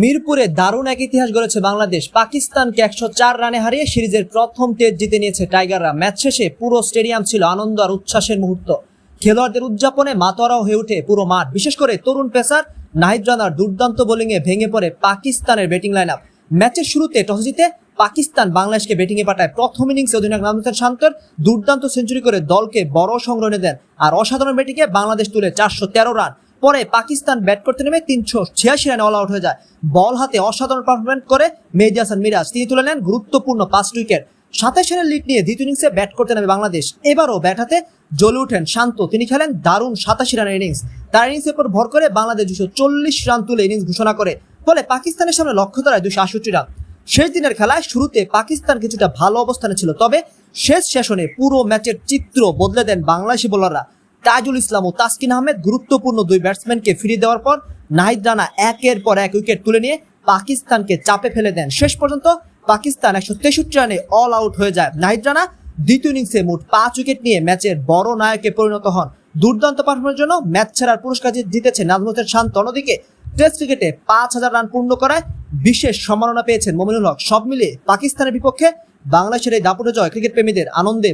মিরপুরে দারুণ এক ইতিহাস গড়েছে বাংলাদেশ। পাকিস্তানকে 104 রানে হারিয়ে সিরিজের প্রথম টেস্ট জিতে নিয়েছে টাইগাররা। ম্যাচ শেষে পুরো স্টেডিয়াম ছিল আনন্দ আর উচ্ছ্বাসের মুহূর্ত। খেলোয়াড়দের উদযাপনে মাতোয়ারা হয়ে ওঠে পুরো মাঠ। বিশেষ করে তরুণ পেসার নাহিদ রানার দুর্দান্ত বোলিংয়ে ভেঙে পড়ে পাকিস্তানের ব্যাটিং লাইন আপ। ম্যাচের শুরুতে টস জিতে পাকিস্তান বাংলাদেশকে ব্যাটিংয়ে পাঠায়। প্রথম ইনিংসে অধিনায়ক নাজমুল শান্তর দুর্দান্ত সেঞ্চুরি করে দলকে বড় সংগ্রহ এনে দেন। আর অসাধারণ ব্যাটিংয়ে বাংলাদেশ তুলে 413 রান। পরে পাকিস্তান ব্যাট করতে নেমে 386 রানে অল আউট হয়ে যায়। বল হাতে অসাধারণ পারফরমেন্স করে মেহেদী হাসান মিরাজ, তিনি তুলে নেন গুরুত্বপূর্ণ 5 উইকেট। 27 রানের লিড নিয়ে দ্বিতীয় ইনিংসে ব্যাট করতে নেমে বাংলাদেশ। এবারও ব্যাট হাতে জ্বলে ওঠেন শান্ত, তিনি খেলেন দারুণ 87 রানের ইনিংস। তার ইনিংসের উপর ভর করে বাংলাদেশ 240 রান তুলে ইনিংস ঘোষণা করে। ফলে পাকিস্তানের সামনে লক্ষ্য ধরায় 268 রান। শেষ দিনের খেলায় শুরুতে পাকিস্তান কিছুটা ভালো অবস্থানে ছিল, তবে শেষ সেশনে পুরো ম্যাচের চিত্র বদলে দেন বাংলাদেশি বোলাররা। তাজুল ইসলাম ও তাসকিন আহমেদ গুরুত্বপূর্ণ দুই ব্যাটসম্যানকে ফিরিয়ে দেওয়ার পর নাহিদ রানা একের পর এক উইকেট তুলে নিয়ে পাকিস্তানকে চাপে ফেলে দেন। শেষ পর্যন্ত পাকিস্তান 163 রানে অল আউট হয়ে যায়। নাহিদ রানা দ্বিতীয় ইনিংসে মোট 5 উইকেট নিয়ে ম্যাচের বড় নায়কে পরিণত হন। দুর্দান্ত পারফরমেন্সের জন্য ম্যাচ ছাড়ার পুরস্কার জিতেছে নাজমুল শান্ত। অন্যদিকে টেস্ট ক্রিকেটে 5000 রান পূর্ণ করায় বিশেষ সম্মাননা পেয়েছেন মমিনুল হক। সব মিলিয়ে পাকিস্তানের বিপক্ষে বাংলাদেশের এই দাপুটে জয় ক্রিকেট প্রেমীদের আনন্দে